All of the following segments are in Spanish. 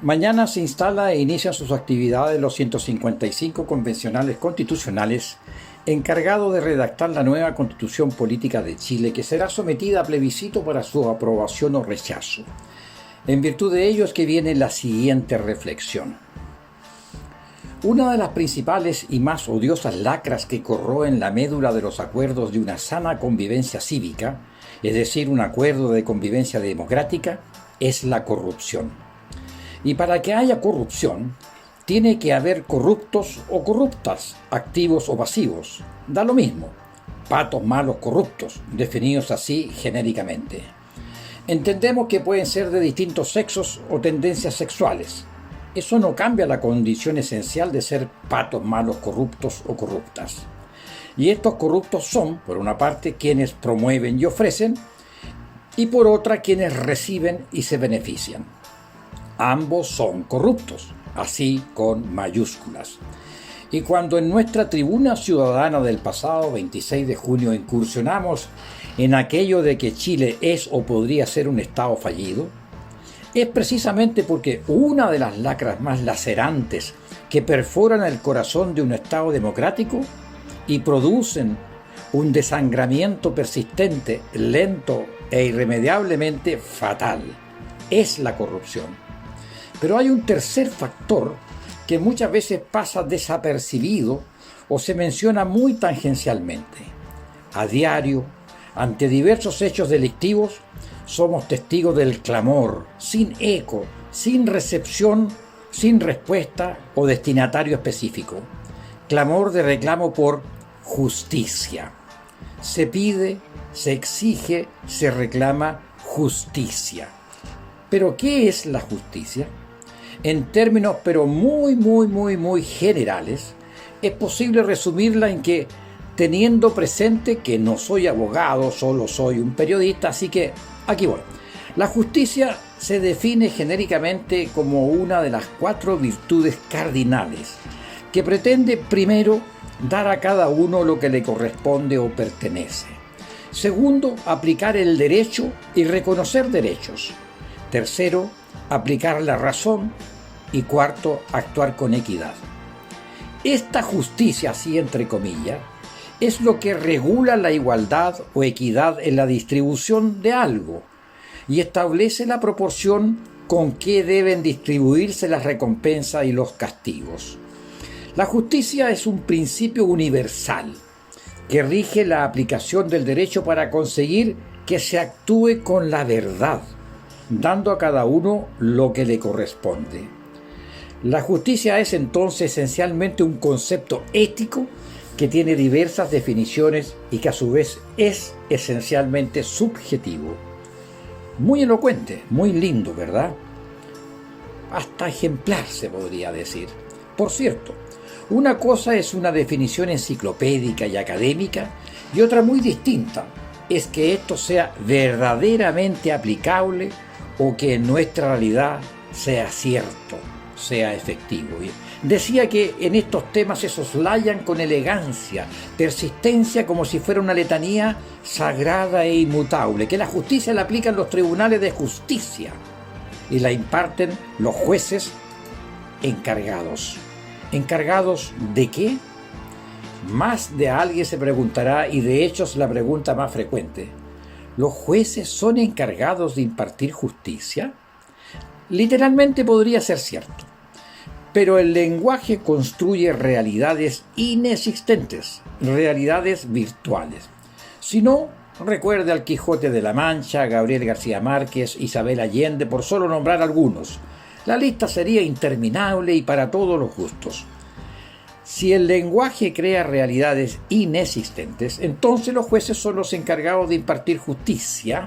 Mañana se instala e inician sus actividades los 155 convencionales constitucionales encargados de redactar la nueva Constitución Política de Chile, que será sometida a plebiscito para su aprobación o rechazo. En virtud de ello es que viene la siguiente reflexión. Una de las principales y más odiosas lacras que corroen la médula de los acuerdos de una sana convivencia cívica, es decir, un acuerdo de convivencia democrática, es la corrupción. Y para que haya corrupción, tiene que haber corruptos o corruptas, activos o pasivos. Da lo mismo, patos malos corruptos, definidos así genéricamente. Entendemos que pueden ser de distintos sexos o tendencias sexuales. Eso no cambia la condición esencial de ser patos malos corruptos o corruptas. Y estos corruptos son, por una parte, quienes promueven y ofrecen, y por otra, quienes reciben y se benefician. Ambos son corruptos, así con mayúsculas. Y cuando en nuestra tribuna ciudadana del pasado 26 de junio incursionamos en aquello de que Chile es o podría ser un Estado fallido, es precisamente porque una de las lacras más lacerantes que perforan el corazón de un Estado democrático y producen un desangramiento persistente, lento e irremediablemente fatal, es la corrupción. Pero hay un tercer factor que muchas veces pasa desapercibido o se menciona muy tangencialmente. A diario, ante diversos hechos delictivos, somos testigos del clamor, sin eco, sin recepción, sin respuesta o destinatario específico. Clamor de reclamo por justicia. Se pide, se exige, se reclama justicia. ¿Pero qué es la justicia? En términos pero muy generales, es posible resumirla en que, teniendo presente que no soy abogado, solo soy un periodista, así que aquí voy. La justicia se define genéricamente como una de las 4 virtudes cardinales, que pretende, primero, dar a cada uno lo que le corresponde o pertenece. Segundo, aplicar el derecho y reconocer derechos. Tercero, aplicar la razón. Y cuarto, actuar con equidad. Esta justicia, así entre comillas, es lo que regula la igualdad o equidad en la distribución de algo y establece la proporción con que deben distribuirse las recompensas y los castigos. La justicia es un principio universal que rige la aplicación del derecho para conseguir que se actúe con la verdad, dando a cada uno lo que le corresponde. La justicia es entonces esencialmente un concepto ético que tiene diversas definiciones y que a su vez es esencialmente subjetivo. Muy elocuente, muy lindo, ¿verdad? Hasta ejemplar se podría decir. Por cierto, una cosa es una definición enciclopédica y académica y otra muy distinta es que esto sea verdaderamente aplicable o que en nuestra realidad sea cierto, sea efectivo. Decía que en estos temas se soslayan con elegancia, persistencia, como si fuera una letanía sagrada e inmutable, que la justicia la aplican los tribunales de justicia y la imparten los jueces encargados. ¿Encargados de qué? Más de alguien se preguntará, y de hecho es la pregunta más frecuente. ¿Los jueces son encargados de impartir justicia? Literalmente podría ser cierto, pero el lenguaje construye realidades inexistentes, realidades virtuales. Si no, recuerde al Quijote de la Mancha, Gabriel García Márquez, Isabel Allende, por solo nombrar algunos. La lista sería interminable y para todos los gustos. Si el lenguaje crea realidades inexistentes, entonces los jueces son los encargados de impartir justicia,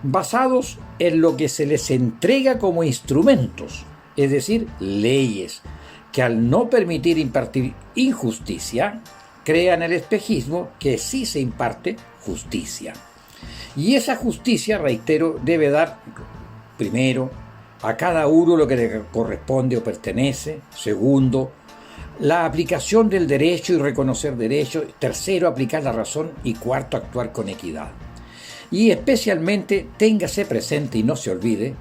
basados en lo que se les entrega como instrumentos, es decir, leyes, que al no permitir impartir injusticia, crean el espejismo que sí se imparte justicia. Y esa justicia, reitero, debe dar, primero, a cada uno lo que le corresponde o pertenece. Segundo, la aplicación del derecho y reconocer derechos. Tercero, aplicar la razón. Y cuarto, actuar con equidad. Y especialmente, téngase presente y no se olvide,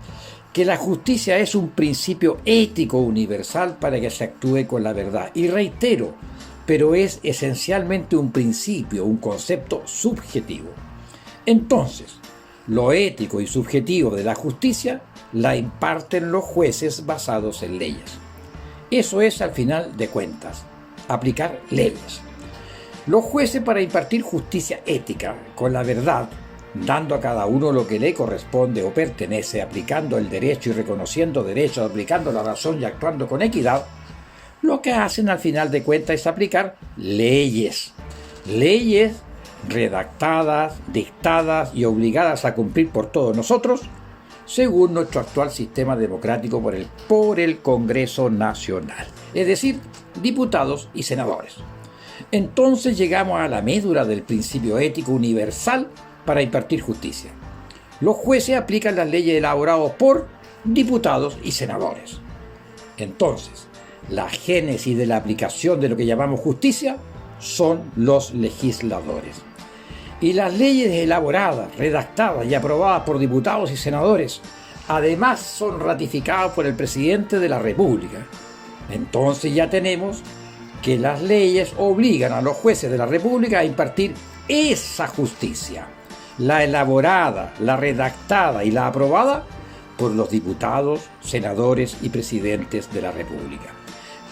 que la justicia es un principio ético universal para que se actúe con la verdad. Y reitero, pero es esencialmente un principio, un concepto subjetivo. Entonces, lo ético y subjetivo de la justicia la imparten los jueces basados en leyes. Eso es, al final de cuentas, aplicar leyes. Los jueces, para impartir justicia ética con la verdad, dando a cada uno lo que le corresponde o pertenece, aplicando el derecho y reconociendo derechos, aplicando la razón y actuando con equidad, lo que hacen al final de cuentas es aplicar leyes. Leyes redactadas, dictadas y obligadas a cumplir por todos nosotros, según nuestro actual sistema democrático por el Congreso Nacional, es decir, diputados y senadores. Entonces llegamos a la médula del principio ético universal para impartir justicia. Los jueces aplican las leyes elaboradas por diputados y senadores. Entonces, la génesis de la aplicación de lo que llamamos justicia son los legisladores. Y las leyes elaboradas, redactadas y aprobadas por diputados y senadores, además son ratificadas por el presidente de la República. Entonces ya tenemos que las leyes obligan a los jueces de la República a impartir esa justicia, la elaborada, la redactada y la aprobada por los diputados, senadores y presidentes de la República.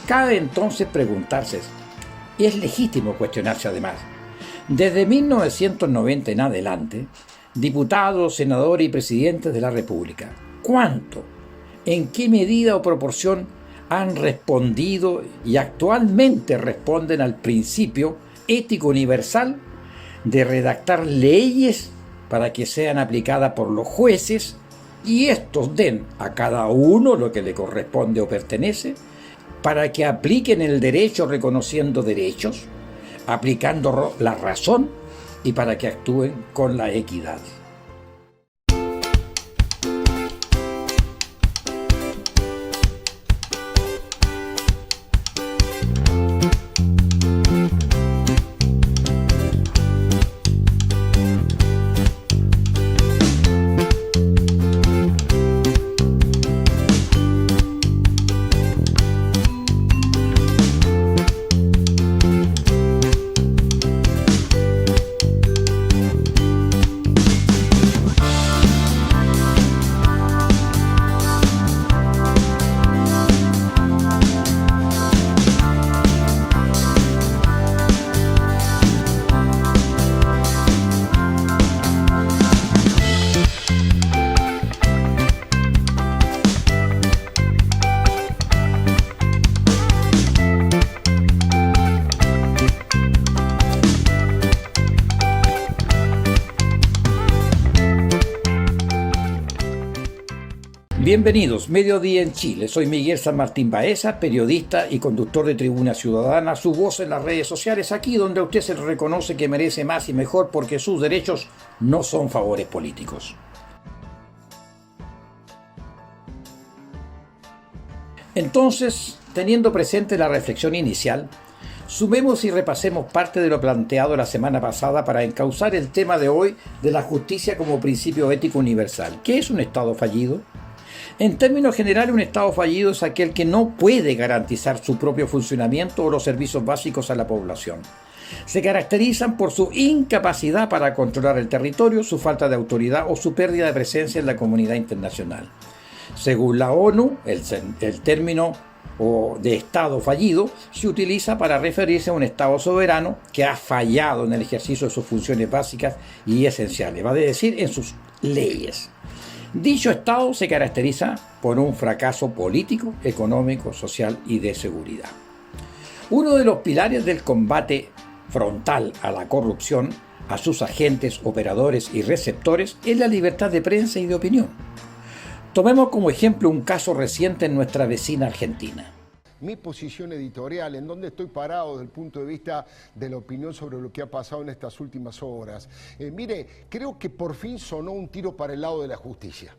Cabe entonces preguntarse, y es legítimo cuestionarse además, desde 1990 en adelante, diputados, senadores y presidentes de la República, ¿cuánto, en qué medida o proporción han respondido y actualmente responden al principio ético universal de redactar leyes para que sean aplicadas por los jueces y estos den a cada uno lo que le corresponde o pertenece, para que apliquen el derecho reconociendo derechos, aplicando la razón y para que actúen con la equidad? Bienvenidos, Mediodía en Chile. Soy Miguel San Martín Baeza, periodista y conductor de Tribuna Ciudadana, su voz en las redes sociales, aquí donde a usted se le reconoce que merece más y mejor porque sus derechos no son favores políticos. Entonces, teniendo presente la reflexión inicial, sumemos y repasemos parte de lo planteado la semana pasada para encauzar el tema de hoy de la justicia como principio ético universal. ¿Qué es un Estado fallido? En términos generales, un Estado fallido es aquel que no puede garantizar su propio funcionamiento o los servicios básicos a la población. Se caracterizan por su incapacidad para controlar el territorio, su falta de autoridad o su pérdida de presencia en la comunidad internacional. Según la ONU, el término de Estado fallido se utiliza para referirse a un Estado soberano que ha fallado en el ejercicio de sus funciones básicas y esenciales, vale decir, en sus leyes. Dicho Estado se caracteriza por un fracaso político, económico, social y de seguridad. Uno de los pilares del combate frontal a la corrupción, a sus agentes, operadores y receptores, es la libertad de prensa y de opinión. Tomemos como ejemplo un caso reciente en nuestra vecina Argentina. Mi posición editorial, en donde estoy parado desde el punto de vista de la opinión sobre lo que ha pasado en estas últimas horas. Mire, creo que por fin sonó un tiro para el lado de la justicia.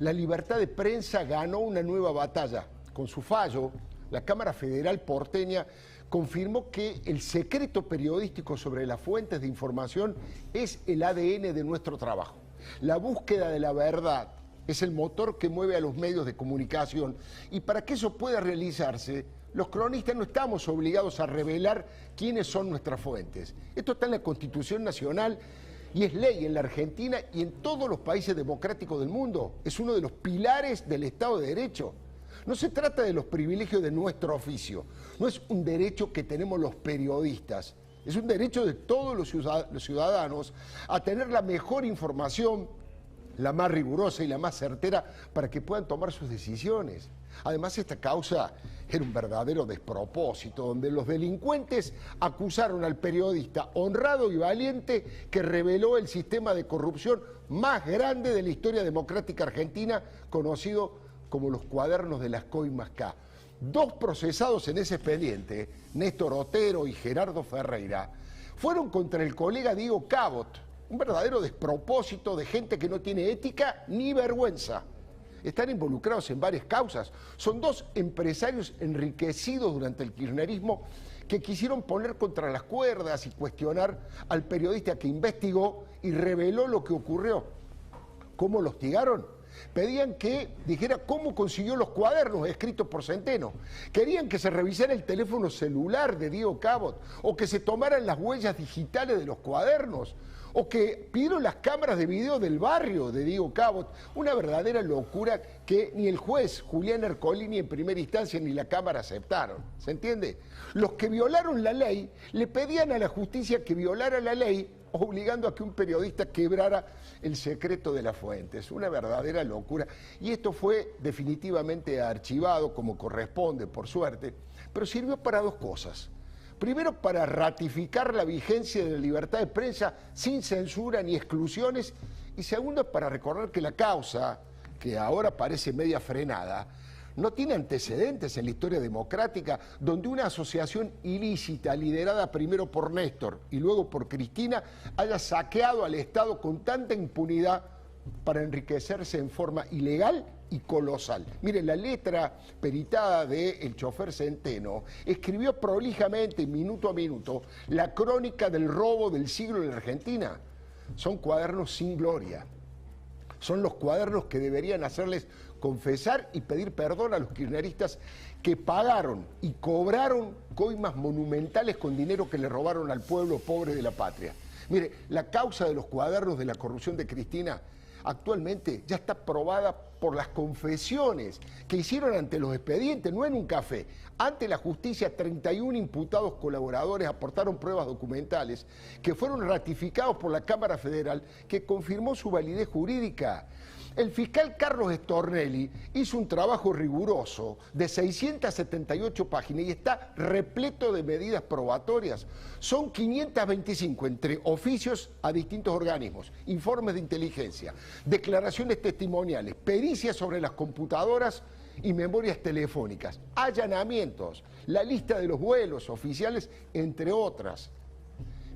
La libertad de prensa ganó una nueva batalla. Con su fallo, la Cámara Federal porteña confirmó que el secreto periodístico sobre las fuentes de información es el ADN de nuestro trabajo. La búsqueda de la verdad es el motor que mueve a los medios de comunicación. Y para que eso pueda realizarse, los cronistas no estamos obligados a revelar quiénes son nuestras fuentes. Esto está en la Constitución Nacional y es ley en la Argentina y en todos los países democráticos del mundo. Es uno de los pilares del Estado de Derecho. No se trata de los privilegios de nuestro oficio. No es un derecho que tenemos los periodistas. Es un derecho de todos los ciudadanos a tener la mejor información, la más rigurosa y la más certera para que puedan tomar sus decisiones. Además, esta causa era un verdadero despropósito, donde los delincuentes acusaron al periodista honrado y valiente que reveló el sistema de corrupción más grande de la historia democrática argentina, conocido como los cuadernos de las coimas K. Dos procesados en ese expediente, Néstor Otero y Gerardo Ferreira, fueron contra el colega Diego Cabot, un verdadero despropósito de gente que no tiene ética ni vergüenza. Están involucrados en varias causas. Son dos empresarios enriquecidos durante el kirchnerismo que quisieron poner contra las cuerdas y cuestionar al periodista que investigó y reveló lo que ocurrió. ¿Cómo lo hostigaron? Pedían que dijera cómo consiguió los cuadernos escritos por Centeno. Querían que se revisara el teléfono celular de Diego Cabot, o que se tomaran las huellas digitales de los cuadernos, o que pidieron las cámaras de video del barrio de Diego Cabot. Una verdadera locura que ni el juez Julián Ercolini en primera instancia ni la Cámara aceptaron. ¿Se entiende? Los que violaron la ley le pedían a la justicia que violara la ley, obligando a que un periodista quebrara el secreto de las fuentes. Una verdadera locura. Y esto fue definitivamente archivado como corresponde, por suerte, pero sirvió para dos cosas. Primero, para ratificar la vigencia de la libertad de prensa sin censura ni exclusiones. Y segundo, para recordar que la causa, que ahora parece media frenada, no tiene antecedentes en la historia democrática, donde una asociación ilícita liderada primero por Néstor y luego por Cristina haya saqueado al Estado con tanta impunidad para enriquecerse en forma ilegal y colosal. Mire, la letra peritada del chofer Centeno escribió prolijamente, minuto a minuto, la crónica del robo del siglo en la Argentina. Son cuadernos sin gloria. Son los cuadernos que deberían hacerles confesar y pedir perdón a los kirchneristas que pagaron y cobraron coimas monumentales con dinero que le robaron al pueblo pobre de la patria. Mire, la causa de los cuadernos de la corrupción de Cristina actualmente ya está probada por las confesiones que hicieron ante los expedientes, no en un café. Ante la justicia, 31 imputados colaboradores aportaron pruebas documentales que fueron ratificados por la Cámara Federal, que confirmó su validez jurídica. El fiscal Carlos Stornelli hizo un trabajo riguroso de 678 páginas y está repleto de medidas probatorias. Son 525 entre oficios a distintos organismos, informes de inteligencia, declaraciones testimoniales, pericias sobre las computadoras y memorias telefónicas, allanamientos, la lista de los vuelos oficiales, entre otras.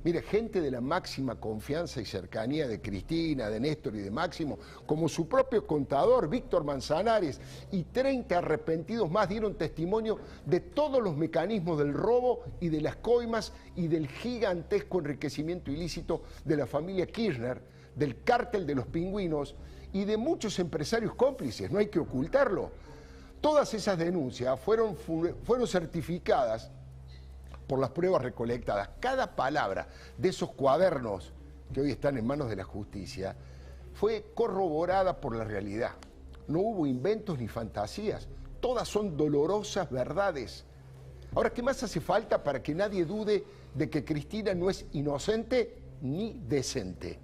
Mire, gente de la máxima confianza y cercanía de Cristina, de Néstor y de Máximo, como su propio contador, Víctor Manzanares, y 30 arrepentidos más dieron testimonio de todos los mecanismos del robo y de las coimas y del gigantesco enriquecimiento ilícito de la familia Kirchner, del cártel de los pingüinos y de muchos empresarios cómplices, no hay que ocultarlo. Todas esas denuncias fueron certificadas por las pruebas recolectadas. Cada palabra de esos cuadernos que hoy están en manos de la justicia fue corroborada por la realidad. No hubo inventos ni fantasías, todas son dolorosas verdades. Ahora, ¿qué más hace falta para que nadie dude de que Cristina no es inocente ni decente?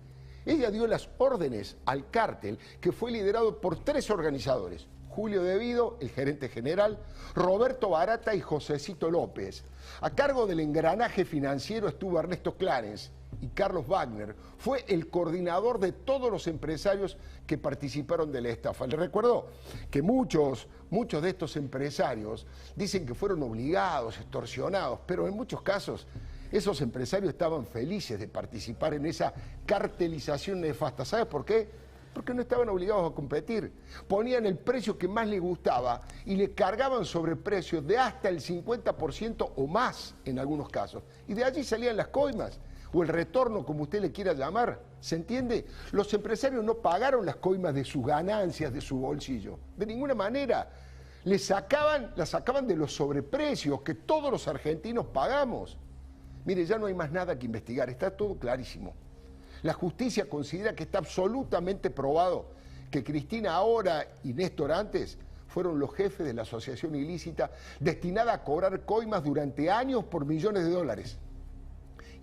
Ella dio las órdenes al cártel, que fue liderado por 3 organizadores: Julio Devido, el gerente general, Roberto Barata y Josecito López. A cargo del engranaje financiero estuvo Ernesto Clarence, y Carlos Wagner fue el coordinador de todos los empresarios que participaron de la estafa. Les recuerdo que muchos de estos empresarios dicen que fueron obligados, extorsionados, pero en muchos casos esos empresarios estaban felices de participar en esa cartelización nefasta. ¿Sabes por qué? Porque no estaban obligados a competir. Ponían el precio que más les gustaba y le cargaban sobreprecios de hasta el 50% o más en algunos casos. Y de allí salían las coimas, o el retorno, como usted le quiera llamar. ¿Se entiende? Los empresarios no pagaron las coimas de sus ganancias, de su bolsillo. De ninguna manera. Las sacaban de los sobreprecios que todos los argentinos pagamos. Mire, ya no hay más nada que investigar, está todo clarísimo. La justicia considera que está absolutamente probado que Cristina ahora y Néstor antes fueron los jefes de la asociación ilícita destinada a cobrar coimas durante años por millones de dólares.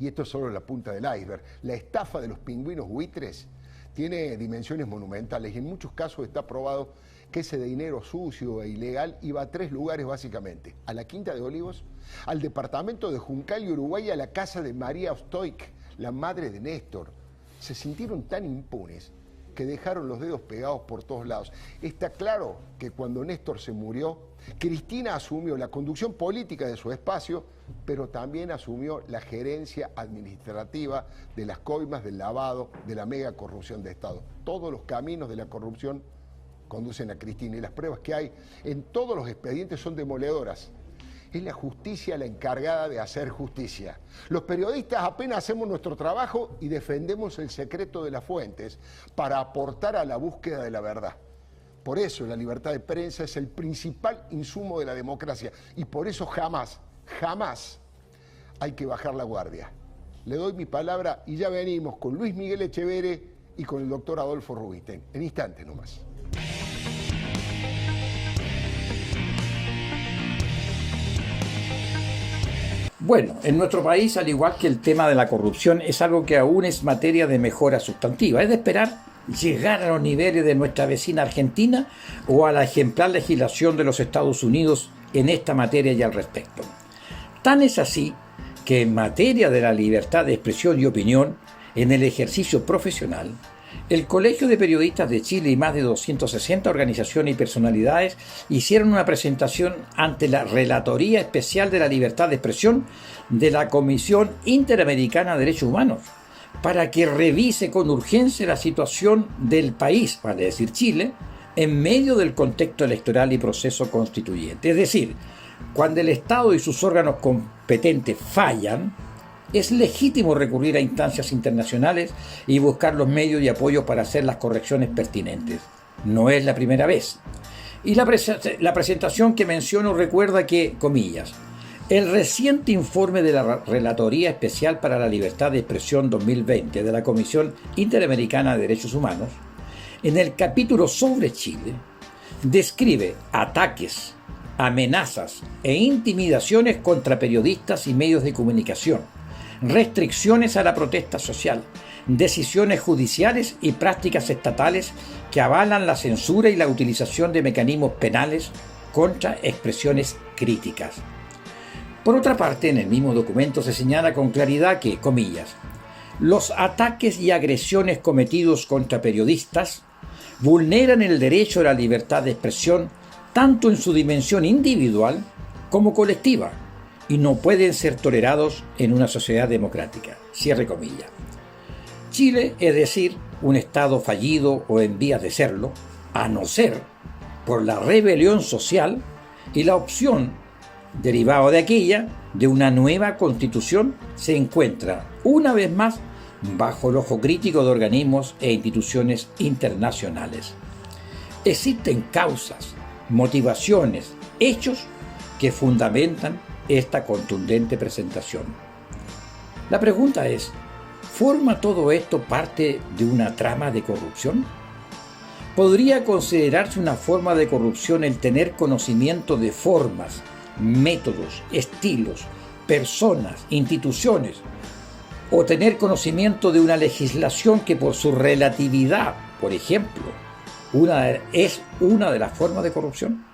Y esto es solo la punta del iceberg. La estafa de los pingüinos buitres tiene dimensiones monumentales y en muchos casos está probado que ese dinero sucio e ilegal iba a 3 lugares básicamente: a la Quinta de Olivos, al departamento de Juncal y Uruguay y a la casa de María Ostoic, la madre de Néstor. Se sintieron tan impunes que dejaron los dedos pegados por todos lados. Está claro que cuando Néstor se murió, Cristina asumió la conducción política de su espacio, pero también asumió la gerencia administrativa de las coimas, del lavado, de la mega corrupción de Estado. Todos los caminos de la corrupción conducen a Cristina y las pruebas que hay en todos los expedientes son demoledoras. Es la justicia la encargada de hacer justicia. Los periodistas apenas hacemos nuestro trabajo y defendemos el secreto de las fuentes para aportar a la búsqueda de la verdad. Por eso la libertad de prensa es el principal insumo de la democracia y por eso jamás hay que bajar la guardia. Le doy mi palabra y ya venimos con Luis Miguel Echeverre y con el doctor Adolfo Rubinstein. En instantes nomás. Bueno, en nuestro país, al igual que el tema de la corrupción, es algo que aún es materia de mejora sustantiva. Es de esperar llegar a los niveles de nuestra vecina Argentina o a la ejemplar legislación de los Estados Unidos en esta materia y al respecto. Tan es así que en materia de la libertad de expresión y opinión en el ejercicio profesional, el Colegio de Periodistas de Chile y más de 260 organizaciones y personalidades hicieron una presentación ante la Relatoría Especial de la Libertad de Expresión de la Comisión Interamericana de Derechos Humanos para que revise con urgencia la situación del país, vale decir Chile, en medio del contexto electoral y proceso constituyente. Es decir, cuando el Estado y sus órganos competentes fallan, es legítimo recurrir a instancias internacionales y buscar los medios y apoyos para hacer las correcciones pertinentes. No es la primera vez. Y la presentación que menciono recuerda que, comillas, el reciente informe de la Relatoría Especial para la Libertad de Expresión 2020 de la Comisión Interamericana de Derechos Humanos, en el capítulo sobre Chile, describe ataques, amenazas e intimidaciones contra periodistas y medios de comunicación, restricciones a la protesta social, decisiones judiciales y prácticas estatales que avalan la censura y la utilización de mecanismos penales contra expresiones críticas. Por otra parte, en el mismo documento se señala con claridad que, comillas, los ataques y agresiones cometidos contra periodistas vulneran el derecho a la libertad de expresión tanto en su dimensión individual como colectiva, y no pueden ser tolerados en una sociedad democrática. Cierre comillas. Chile, es decir, un Estado fallido o en vías de serlo, a no ser por la rebelión social y la opción, derivada de aquella, de una nueva constitución, se encuentra, una vez más, bajo el ojo crítico de organismos e instituciones internacionales. Existen causas, motivaciones, hechos que fundamentan esta contundente presentación. La pregunta es, ¿forma todo esto parte de una trama de corrupción? ¿Podría considerarse una forma de corrupción el tener conocimiento de formas, métodos, estilos, personas, instituciones, o tener conocimiento de una legislación que por su relatividad, por ejemplo, es una de las formas de corrupción?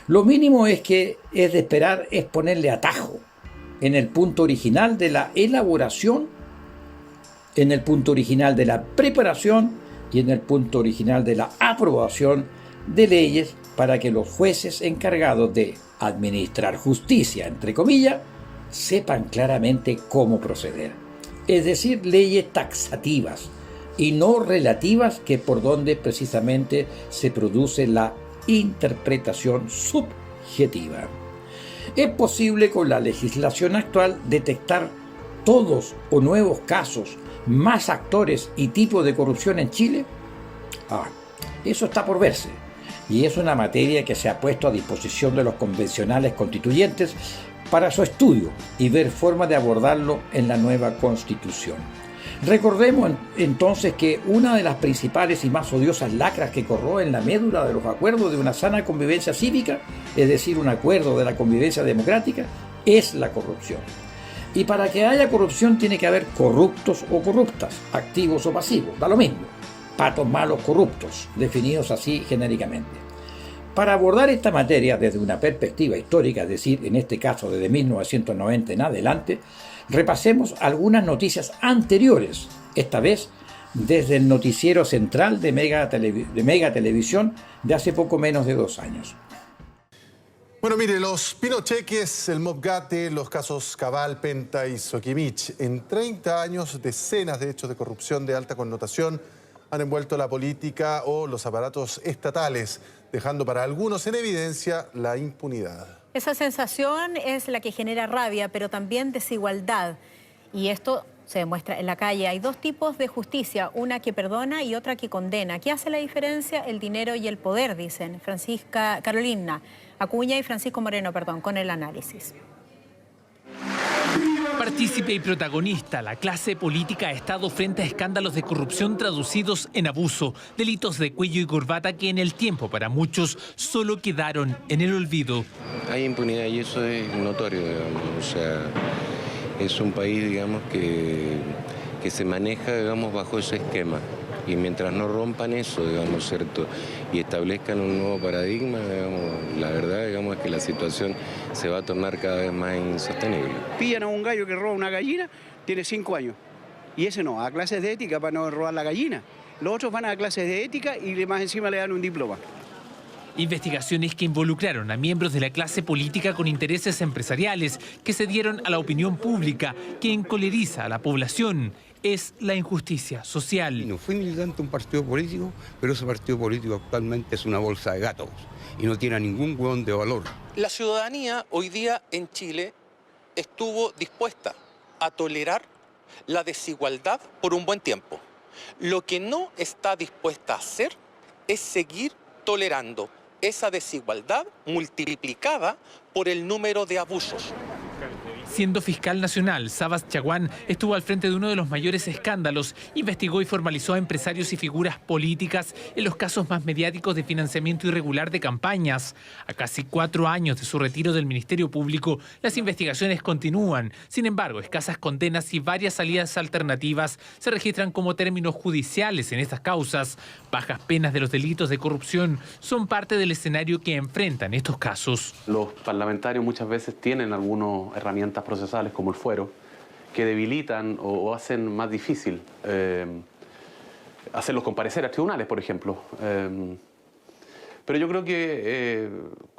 Lo mínimo es que es de esperar es ponerle atajo en el punto original de la elaboración, en el punto original de la preparación y en el punto original de la aprobación de leyes para que los jueces encargados de administrar justicia, entre comillas, sepan claramente cómo proceder. Es decir, leyes taxativas y no relativas, que por donde precisamente se produce la interpretación subjetiva. Es posible con la legislación actual detectar todos o nuevos casos, más actores y tipos de corrupción en Chile? Eso está por verse, y es una materia que se ha puesto a disposición de los convencionales constituyentes para su estudio y ver formas de abordarlo en la nueva Constitución. Recordemos entonces que una de las principales y más odiosas lacras que corroen la médula de los acuerdos de una sana convivencia cívica, es decir, un acuerdo de la convivencia democrática, es la corrupción. Y para que haya corrupción tiene que haber corruptos o corruptas, activos o pasivos, da lo mismo, patos malos corruptos, definidos así genéricamente. Para abordar esta materia desde una perspectiva histórica, es decir, en este caso desde 1990 en adelante, repasemos algunas noticias anteriores, esta vez desde el noticiero central de Mega Televisión de hace poco menos de 2 años. Bueno, mire, los pinocheques, el Mobgate, los casos Cabal, Penta y Soquimich. En 30 años, decenas de hechos de corrupción de alta connotación han envuelto la política o los aparatos estatales, dejando para algunos en evidencia la impunidad. Esa sensación es la que genera rabia, pero también desigualdad. Y esto se demuestra en la calle. Hay dos tipos de justicia, una que perdona y otra que condena. ¿Qué hace la diferencia? El dinero y el poder, dicen Carolina Acuña y Francisco Moreno, con el análisis. Partícipe y protagonista, la clase política ha estado frente a escándalos de corrupción traducidos en abuso, delitos de cuello y corbata que en el tiempo para muchos solo quedaron en el olvido. Hay impunidad y eso es notorio, digamos. O sea, es un país, digamos, que se maneja, digamos, bajo ese esquema. Y mientras no rompan eso, digamos, ¿cierto? Y establezcan un nuevo paradigma, digamos, la verdad, digamos, es que la situación se va a tornar cada vez más insostenible. Pillan a un gallo que roba una gallina, tiene 5 años. Y ese no, a clases de ética para no robar la gallina. Los otros van a clases de ética y más encima le dan un diploma. Investigaciones que involucraron a miembros de la clase política con intereses empresariales que se dieron a la opinión pública, que encoleriza a la población. Es la injusticia social. No fui militante de un partido político, pero ese partido político actualmente es una bolsa de gatos y no tiene ningún hueón de valor. La ciudadanía hoy día en Chile estuvo dispuesta a tolerar la desigualdad por un buen tiempo. Lo que no está dispuesta a hacer es seguir tolerando esa desigualdad multiplicada por el número de abusos. Siendo fiscal nacional, Sabas Chaguán estuvo al frente de uno de los mayores escándalos, investigó y formalizó a empresarios y figuras políticas en los casos más mediáticos de financiamiento irregular de campañas. A casi 4 años de su retiro del Ministerio Público, las investigaciones continúan. Sin embargo, escasas condenas y varias salidas alternativas se registran como términos judiciales en estas causas. Bajas penas de los delitos de corrupción son parte del escenario que enfrentan estos casos. Los parlamentarios muchas veces tienen algunas herramientas procesales como el fuero que debilitan o hacen más difícil hacerlos comparecer a tribunales, por ejemplo. Pero yo creo que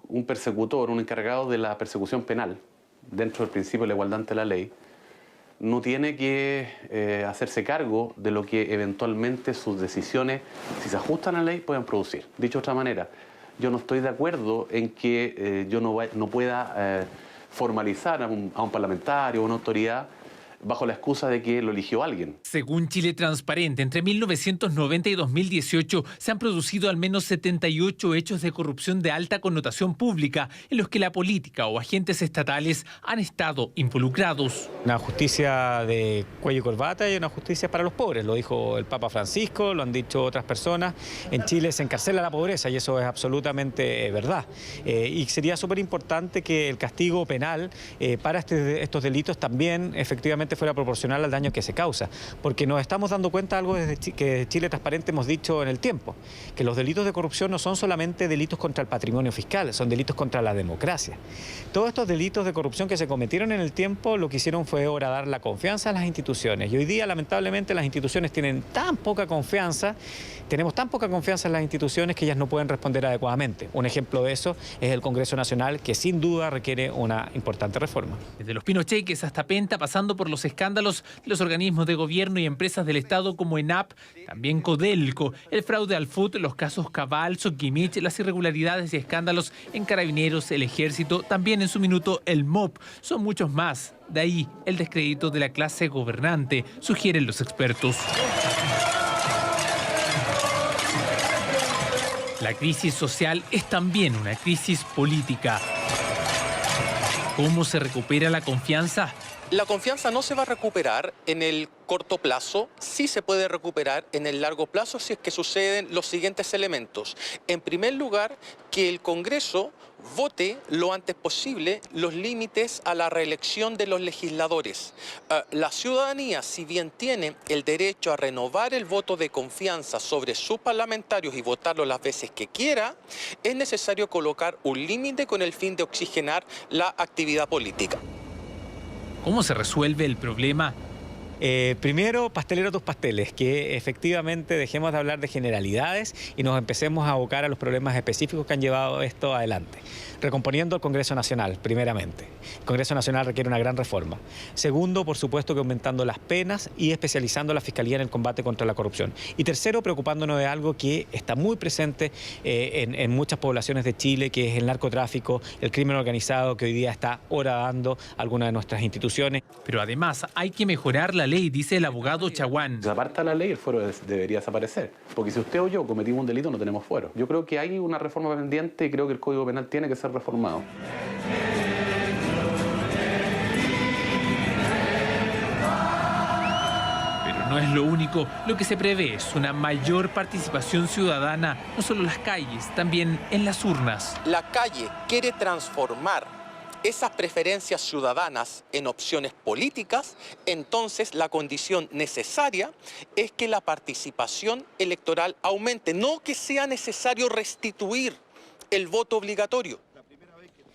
un persecutor, un encargado de la persecución penal, dentro del principio de la igualdad ante la ley, no tiene que hacerse cargo de lo que eventualmente sus decisiones, si se ajustan a la ley, puedan producir. Dicho de otra manera, yo no estoy de acuerdo en que yo no pueda formalizar a un parlamentario o una autoridad bajo la excusa de que lo eligió alguien. Según Chile Transparente, entre 1990 y 2018 se han producido al menos 78 hechos de corrupción de alta connotación pública en los que la política o agentes estatales han estado involucrados. Una justicia de cuello y corbata y una justicia para los pobres, lo dijo el Papa Francisco, lo han dicho otras personas. En Chile se encarcela la pobreza y eso es absolutamente verdad. Y sería súper importante que el castigo penal para estos delitos también efectivamente fuera proporcional al daño que se causa, porque nos estamos dando cuenta de algo que Chile Transparente hemos dicho en el tiempo, que los delitos de corrupción no son solamente delitos contra el patrimonio fiscal, son delitos contra la democracia. Todos estos delitos de corrupción que se cometieron en el tiempo lo que hicieron fue horadar la confianza en las instituciones y hoy día lamentablemente las instituciones tienen tan poca confianza, tenemos tan poca confianza en las instituciones que ellas no pueden responder adecuadamente. Un ejemplo de eso es el Congreso Nacional, que sin duda requiere una importante reforma. Desde los pinocheques hasta Penta, pasando por los los escándalos de los organismos de gobierno y empresas del Estado como ENAP, también Codelco, el fraude al FUT, los casos Cabal, Soquimich, las irregularidades y escándalos en Carabineros, el Ejército, también en su minuto el MOP. Son muchos más. De ahí el descrédito de la clase gobernante, sugieren los expertos. La crisis social es también una crisis política. ¿Cómo se recupera la confianza? La confianza no se va a recuperar en el corto plazo, sí se puede recuperar en el largo plazo si es que suceden los siguientes elementos. En primer lugar, que el Congreso vote lo antes posible los límites a la reelección de los legisladores. La ciudadanía, si bien tiene el derecho a renovar el voto de confianza sobre sus parlamentarios y votarlo las veces que quiera, es necesario colocar un límite con el fin de oxigenar la actividad política. ¿Cómo se resuelve el problema? Primero, pastelero tus pasteles, que efectivamente dejemos de hablar de generalidades y nos empecemos a abocar a los problemas específicos que han llevado esto adelante. Recomponiendo el Congreso Nacional, primeramente. El Congreso Nacional requiere una gran reforma. Segundo, por supuesto que aumentando las penas y especializando la Fiscalía en el combate contra la corrupción. Y tercero, preocupándonos de algo que está muy presente en muchas poblaciones de Chile, que es el narcotráfico, el crimen organizado, que hoy día está horadando algunas de nuestras instituciones. Pero además hay que mejorar la ley, dice el abogado Chaguán. Si se aparta la ley, el fuero debería desaparecer. Porque si usted o yo cometimos un delito, no tenemos fuero. Yo creo que hay una reforma pendiente y creo que el Código Penal tiene que ser reformado. Pero no es lo único. Lo que se prevé es una mayor participación ciudadana, no solo en las calles, también en las urnas. La calle quiere transformar esas preferencias ciudadanas en opciones políticas, entonces la condición necesaria es que la participación electoral aumente, no que sea necesario restituir el voto obligatorio.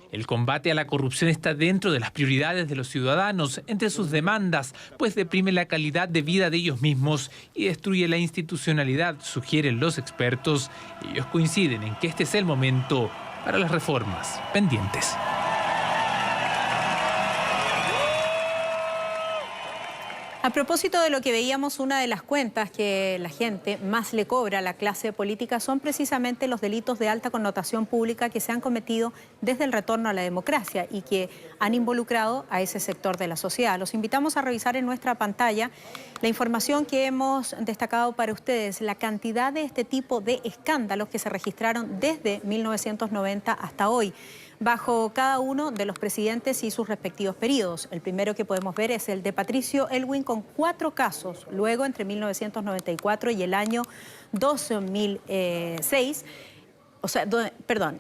El combate a la corrupción está dentro de las prioridades de los ciudadanos, entre sus demandas, pues deprime la calidad de vida de ellos mismos y destruye la institucionalidad, sugieren los expertos. Ellos coinciden en que este es el momento para las reformas pendientes. A propósito de lo que veíamos, una de las cuentas que la gente más le cobra a la clase política son precisamente los delitos de alta connotación pública que se han cometido desde el retorno a la democracia y que han involucrado a ese sector de la sociedad. Los invitamos a revisar en nuestra pantalla la información que hemos destacado para ustedes, la cantidad de este tipo de escándalos que se registraron desde 1990 hasta hoy, bajo cada uno de los presidentes y sus respectivos periodos. El primero que podemos ver es el de Patricio Elwin con 4 casos, luego entre 1994 y el año 2006,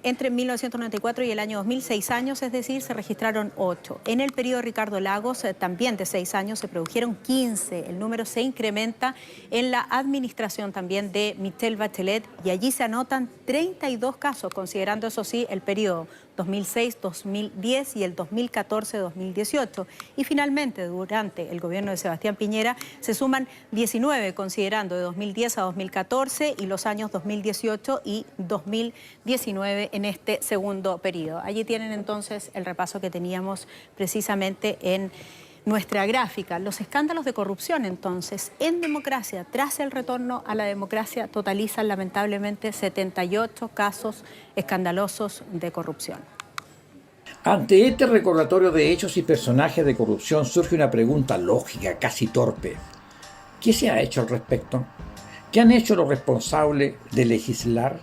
entre 1994 y el año 2006 años, es decir, se registraron 8. En el periodo de Ricardo Lagos, también de 6 años, se produjeron 15. El número se incrementa en la administración también de Michelle Bachelet y allí se anotan 32 casos, considerando eso sí el periodo 2006-2010 y el 2014-2018. Y finalmente, durante el gobierno de Sebastián Piñera, se suman 19, considerando de 2010 a 2014 y los años 2018 y 2019 en este segundo periodo. Allí tienen entonces el repaso que teníamos precisamente en nuestra gráfica. Los escándalos de corrupción, entonces, en democracia, tras el retorno a la democracia, totalizan lamentablemente 78 casos escandalosos de corrupción. Ante este recordatorio de hechos y personajes de corrupción surge una pregunta lógica, casi torpe. ¿Qué se ha hecho al respecto? ¿Qué han hecho los responsables de legislar?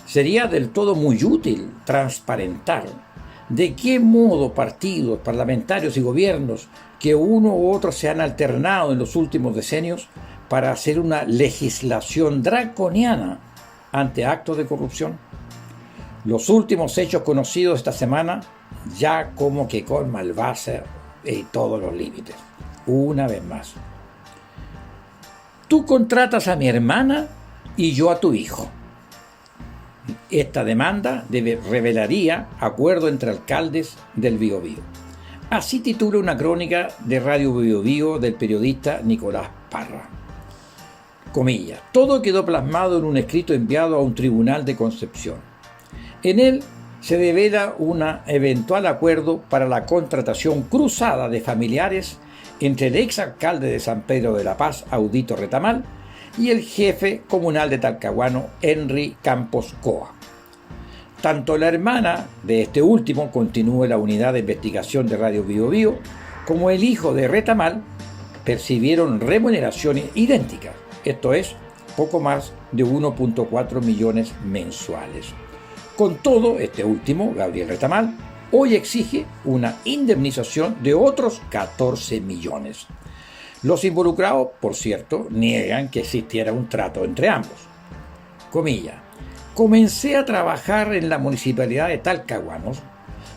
Sería del todo muy útil transparentar de qué modo partidos, parlamentarios y gobiernos que uno u otro se han alternado en los últimos decenios para hacer una legislación draconiana ante actos de corrupción. Los últimos hechos conocidos esta semana ya como que colma el base y todos los límites. Una vez más. Tú contratas a mi hermana y yo a tu hijo. Esta demanda revelaría acuerdo entre alcaldes del Biobío. Así titula una crónica de Radio Biobío del periodista Nicolás Parra. Comillas, todo quedó plasmado en un escrito enviado a un tribunal de Concepción. En él se devela un eventual acuerdo para la contratación cruzada de familiares entre el exalcalde de San Pedro de la Paz, Audito Retamal, y el jefe comunal de Talcahuano, Henry Campos Coa. Tanto la hermana de este último continúa la unidad de investigación de Radio Bío Bío, como el hijo de Retamal percibieron remuneraciones idénticas, esto es, poco más de 1.4 millones mensuales. Con todo, este último, Gabriel Retamal, hoy exige una indemnización de otros 14 millones. Los involucrados, por cierto, niegan que existiera un trato entre ambos. Comilla: comencé a trabajar en la municipalidad de Talcahuano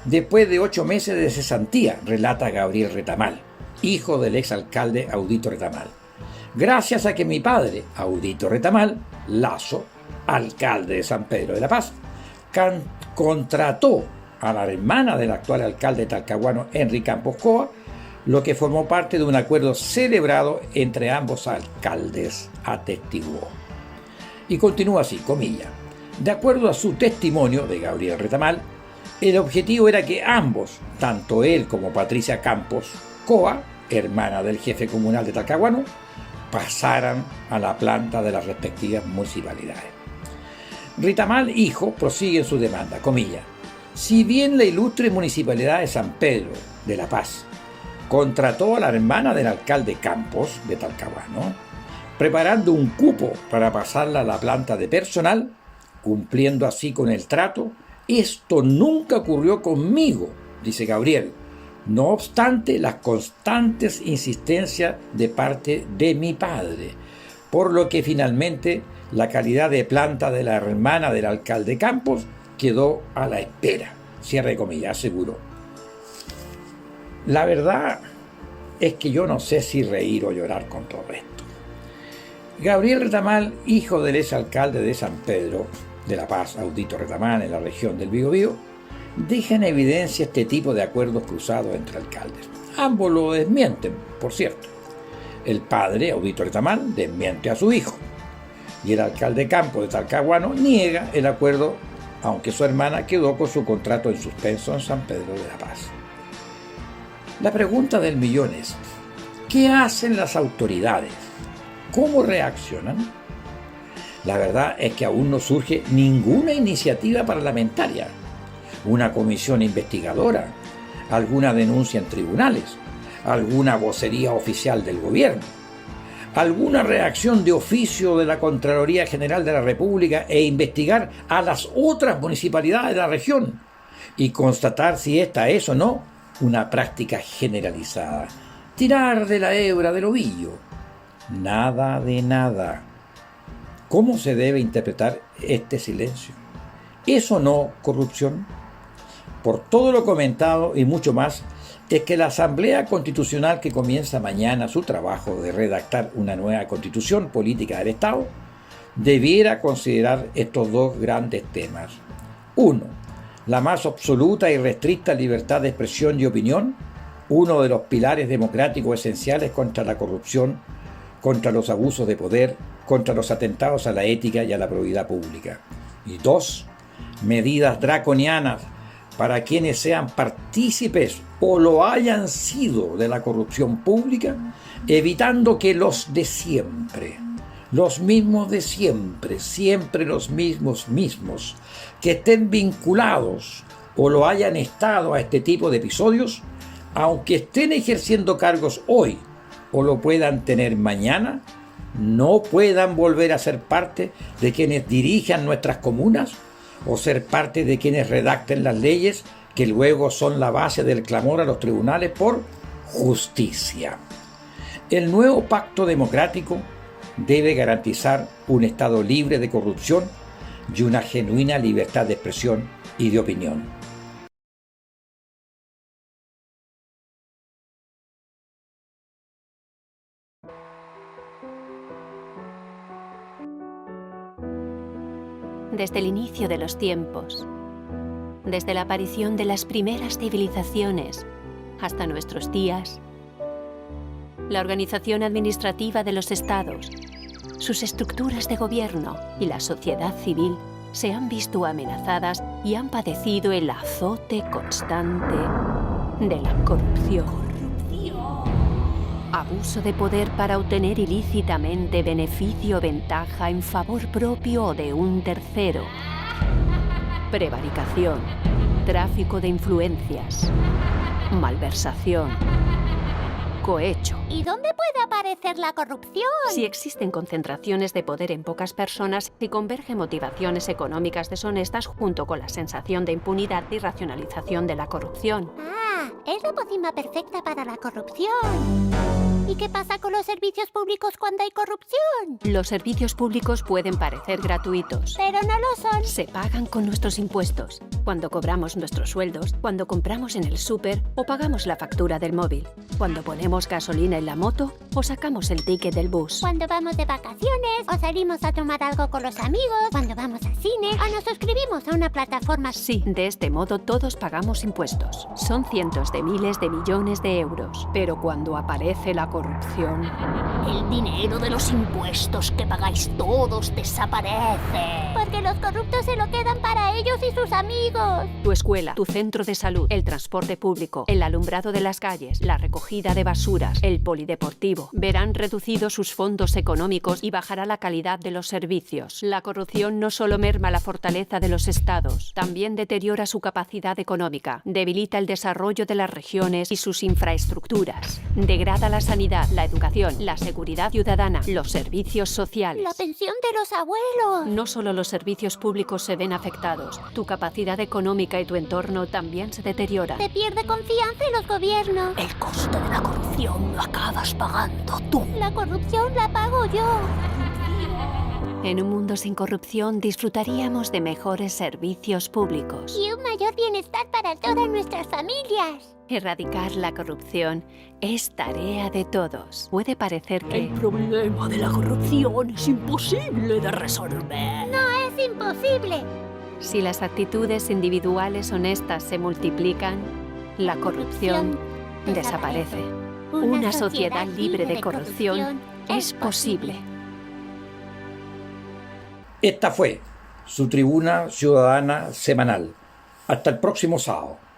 después de 8 meses de cesantía, relata Gabriel Retamal, hijo del exalcalde Audito Retamal. Gracias a que mi padre, Audito Retamal Lazo, alcalde de San Pedro de la Paz, contrató a la hermana del actual alcalde talcahuano, Henry Campos Coa, lo que formó parte de un acuerdo celebrado entre ambos alcaldes, atestiguó. Y continúa así, comilla: de acuerdo a su testimonio de Gabriel Retamal, el objetivo era que ambos, tanto él como Patricia Campos Coa, hermana del jefe comunal de Talcahuano, pasaran a la planta de las respectivas municipalidades. Retamal, hijo, prosigue en su demanda, comilla: si bien la ilustre municipalidad de San Pedro de la Paz contrató a la hermana del alcalde Campos de Talcahuano, preparando un cupo para pasarla a la planta de personal, cumpliendo así con el trato, esto nunca ocurrió conmigo, dice Gabriel, no obstante las constantes insistencias de parte de mi padre, por lo que finalmente la calidad de planta de la hermana del alcalde Campos quedó a la espera, cierre comillas, aseguró. La verdad es que yo no sé si reír o llorar con todo esto. Gabriel Retamal, hijo del exalcalde de San Pedro de la Paz, Audito Retamal, en la región del Biobío, deja en evidencia este tipo de acuerdos cruzados entre alcaldes. Ambos lo desmienten, por cierto. El padre, Audito Retamal, desmiente a su hijo, y el alcalde Campos de Talcahuano niega el acuerdo, aunque su hermana quedó con su contrato en suspenso en San Pedro de la Paz. La pregunta del millón es: ¿qué hacen las autoridades? ¿Cómo reaccionan? La verdad es que aún no surge ninguna iniciativa parlamentaria, una comisión investigadora, alguna denuncia en tribunales, alguna vocería oficial del gobierno, alguna reacción de oficio de la Contraloría General de la República e investigar a las otras municipalidades de la región y constatar si esta es o no una práctica generalizada. Tirar de la hebra del ovillo. Nada de nada. ¿Cómo se debe interpretar este silencio? ¿Es o no corrupción? Por todo lo comentado y mucho más, es que la Asamblea Constitucional, que comienza mañana su trabajo de redactar una nueva Constitución Política del Estado, debiera considerar estos dos grandes temas. 1. La más absoluta y restricta libertad de expresión y opinión, uno de los pilares democráticos esenciales contra la corrupción, contra los abusos de poder, contra los atentados a la ética y a la probidad pública. Y 2. Medidas draconianas para quienes sean partícipes o lo hayan sido de la corrupción pública, evitando que los de siempre, los mismos de siempre, siempre los mismos, que estén vinculados o lo hayan estado a este tipo de episodios, aunque estén ejerciendo cargos hoy o lo puedan tener mañana, no puedan volver a ser parte de quienes dirijan nuestras comunas o ser parte de quienes redacten las leyes que luego son la base del clamor a los tribunales por justicia. El nuevo pacto democrático debe garantizar un Estado libre de corrupción y una genuina libertad de expresión y de opinión. Desde el inicio de los tiempos, desde la aparición de las primeras civilizaciones hasta nuestros días, la organización administrativa de los estados, sus estructuras de gobierno y la sociedad civil se han visto amenazadas y han padecido el azote constante de la corrupción. Abuso de poder para obtener ilícitamente beneficio o ventaja en favor propio o de un tercero. Prevaricación. Tráfico de influencias. Malversación. Cohecho. ¿Y dónde puede aparecer la corrupción? Si existen concentraciones de poder en pocas personas y convergen motivaciones económicas deshonestas junto con la sensación de impunidad y racionalización de la corrupción. Ah, es la pócima perfecta para la corrupción. ¿Y qué pasa con los servicios públicos cuando hay corrupción? Los servicios públicos pueden parecer gratuitos, pero no lo son. Se pagan con nuestros impuestos, cuando cobramos nuestros sueldos, cuando compramos en el súper o pagamos la factura del móvil, cuando ponemos gasolina en la moto o sacamos el ticket del bus. Cuando vamos de vacaciones o salimos a tomar algo con los amigos, cuando vamos al cine o nos suscribimos a una plataforma. Sí, de este modo todos pagamos impuestos. Son cientos de miles de millones de euros. Pero cuando aparece la corrupción... El dinero de los impuestos que pagáis todos desaparece. Porque los corruptos se lo quedan para ellos y sus amigos. Tu escuela, tu centro de salud, el transporte público, el alumbrado de las calles, la recogida de basuras, el polideportivo, verán reducidos sus fondos económicos y bajará la calidad de los servicios. La corrupción no solo merma la fortaleza de los estados, también deteriora su capacidad económica, debilita el desarrollo de las regiones y sus infraestructuras, degrada la sanidad, la educación, la seguridad ciudadana, los servicios sociales. La pensión de los abuelos. No solo los servicios públicos se ven afectados, tu capacidad económica y tu entorno también se deterioran. Se pierde confianza en los gobiernos. El costo de la corrupción lo acabas pagando tú. La corrupción la pago yo. En un mundo sin corrupción disfrutaríamos de mejores servicios públicos. Y un mayor bienestar para todas nuestras familias. Erradicar la corrupción es tarea de todos. Puede parecer que... El problema de la corrupción es imposible de resolver. No es imposible. Si las actitudes individuales honestas se multiplican, la corrupción desaparece. Una sociedad libre de corrupción es posible. Esta fue su Tribuna Ciudadana Semanal. Hasta el próximo sábado.